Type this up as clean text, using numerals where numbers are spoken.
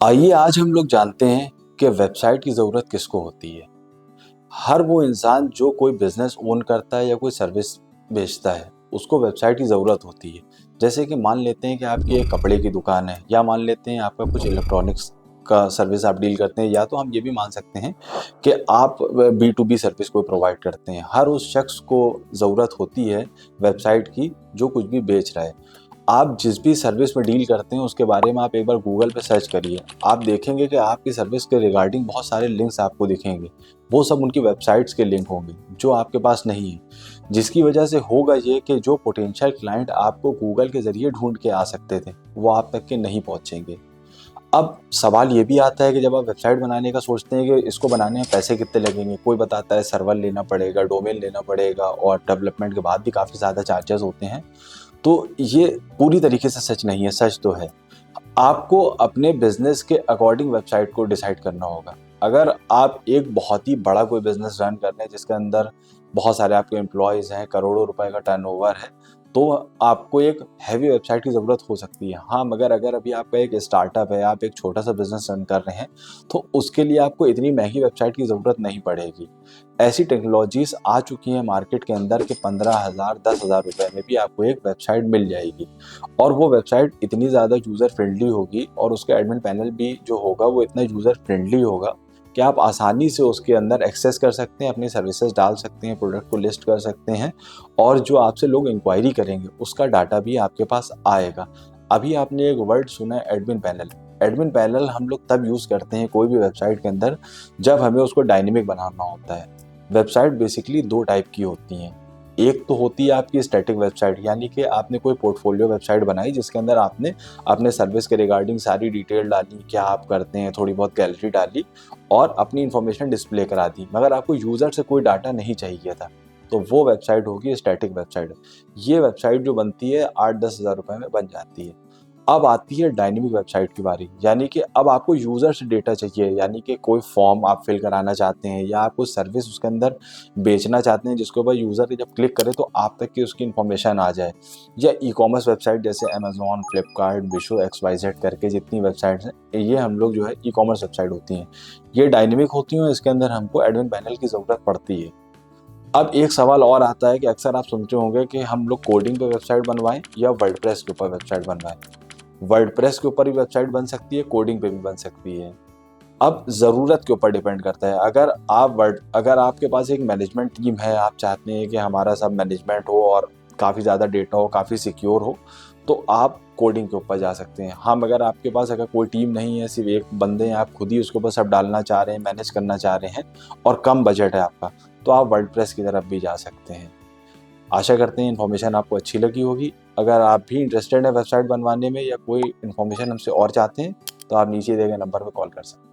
आइए आज हम लोग जानते हैं कि वेबसाइट की ज़रूरत किसको होती है। हर वो इंसान जो कोई बिजनेस ओन करता है या कोई सर्विस बेचता है, उसको वेबसाइट की ज़रूरत होती है। जैसे कि मान लेते हैं कि आपकी एक कपड़े की दुकान है, या मान लेते हैं आपका कुछ इलेक्ट्रॉनिक्स का सर्विस आप डील करते हैं, या तो हम ये भी मान सकते हैं कि आप B2B सर्विस को प्रोवाइड करते हैं। हर उस शख्स को ज़रूरत होती है वेबसाइट की जो कुछ भी बेच रहा है। आप जिस भी सर्विस में डील करते हैं उसके बारे में आप एक बार गूगल पे सर्च करिए। आप देखेंगे कि आपकी सर्विस के रिगार्डिंग बहुत सारे लिंक्स आपको दिखेंगे। वो सब उनकी वेबसाइट्स के लिंक होंगे जो आपके पास नहीं है। जिसकी वजह से होगा ये कि जो पोटेंशियल क्लाइंट आपको गूगल के ज़रिए ढूँढ के आ सकते थे, वो आप तक के नहीं पहुँचेंगे। अब सवाल ये भी आता है कि जब आप वेबसाइट बनाने का सोचते हैं कि इसको बनाने में पैसे कितने लगेंगे, कोई बताता है सर्वर लेना पड़ेगा, डोमेन लेना पड़ेगा और डेवलपमेंट के बाद भी काफ़ी ज़्यादा चार्जेस होते हैं। तो ये पूरी तरीके से सच नहीं है, सच तो है। आपको अपने बिज़नेस के अकॉर्डिंग वेबसाइट को डिसाइड करना होगा। अगर आप एक बहुत ही बड़ा कोई बिज़नेस रन कर रहे हैं जिसके अंदर बहुत सारे आपके एम्प्लॉइज़ हैं, करोड़ों रुपए का टर्नओवर है, तो आपको एक हेवी वेबसाइट की ज़रूरत हो सकती है। हाँ, मगर अगर अभी आपका एक स्टार्टअप है, आप एक छोटा-सा बिज़नेस रन कर रहे हैं, तो उसके लिए आपको इतनी महँगी वेबसाइट की ज़रूरत नहीं पड़ेगी। ऐसी टेक्नोलॉजीज़ आ चुकी हैं मार्केट के अंदर कि 15,000 10,000 रुपए में भी आपको एक वेबसाइट मिल जाएगी। और वो वेबसाइट इतनी ज़्यादा यूज़र फ्रेंडली होगी और उसका एडमिन पैनल भी जो होगा वो इतना यूज़र फ्रेंडली होगा कि आप आसानी से उसके अंदर एक्सेस कर सकते हैं, अपनी सर्विसेज डाल सकते हैं, प्रोडक्ट को लिस्ट कर सकते हैं और जो आपसे लोग इंक्वायरी करेंगे उसका डाटा भी आपके पास आएगा। अभी आपने एक वर्ड सुना है एडमिन पैनल। एडमिन पैनल हम लोग तब यूज़ करते हैं कोई भी वेबसाइट के अंदर जब हमें उसको डायनेमिक बनाना होता है। वेबसाइट बेसिकली 2 टाइप की होती हैं। एक तो होती है आपकी स्टैटिक वेबसाइट, यानी कि आपने कोई पोर्टफोलियो वेबसाइट बनाई जिसके अंदर आपने अपने सर्विस के रिगार्डिंग सारी डिटेल डाली, क्या आप करते हैं, थोड़ी बहुत गैलरी डाली और अपनी इन्फॉर्मेशन डिस्प्ले करा दी, मगर आपको यूज़र से कोई डाटा नहीं चाहिए था। तो वो वेबसाइट होगी स्टैटिक वेबसाइट। ये वेबसाइट जो बनती है 8-10 हज़ार रुपए में बन जाती है। अब आती है डायनेमिक वेबसाइट की बारी, यानी कि अब आपको यूज़र से डेटा चाहिए, यानी कि कोई फॉर्म आप फिल कराना चाहते हैं या आप कोई सर्विस उसके अंदर बेचना चाहते हैं जिसके ऊपर यूज़र जब क्लिक करे तो आप तक की उसकी इन्फॉर्मेशन आ जाए। या ई-कॉमर्स वेबसाइट जैसे अमेज़न, फ्लिपकार्ट, मीशो, XYZ करके जितनी वेबसाइट्स हैं, ये हम लोग जो है ई-कॉमर्स वेबसाइट होती हैं। ये डायनेमिक होती हैं और इसके अंदर हमको एडमिन पैनल की ज़रूरत पड़ती है। अब एक सवाल और आता है कि अक्सर आप सुनते होंगे कि हम लोग कोडिंग पे वेबसाइट बनवाएँ या वर्डप्रेस के ऊपर वेबसाइट बनवाएँ। वर्डप्रेस के ऊपर भी वेबसाइट बन सकती है, कोडिंग पे भी बन सकती है। अब ज़रूरत के ऊपर डिपेंड करता है। अगर आपके पास एक मैनेजमेंट टीम है, आप चाहते हैं कि हमारा सब मैनेजमेंट हो और काफ़ी ज़्यादा डेटा हो, काफ़ी सिक्योर हो, तो आप कोडिंग के ऊपर जा सकते हैं। हाँ, मगर आपके पास अगर कोई टीम नहीं है, सिर्फ़ एक बंदे हैं, आप खुद ही उसके ऊपर सब डालना चाह रहे हैं, मैनेज करना चाह रहे हैं और कम बजट है आपका, तो आप वर्डप्रेस की तरफ भी जा सकते हैं। आशा करते हैं इन्फॉर्मेशन आपको अच्छी लगी होगी। अगर आप भी इंटरेस्टेड हैं वेबसाइट बनवाने में या कोई इन्फॉर्मेशन हमसे और चाहते हैं, तो आप नीचे दिए गए नंबर पे कॉल कर सकते हैं।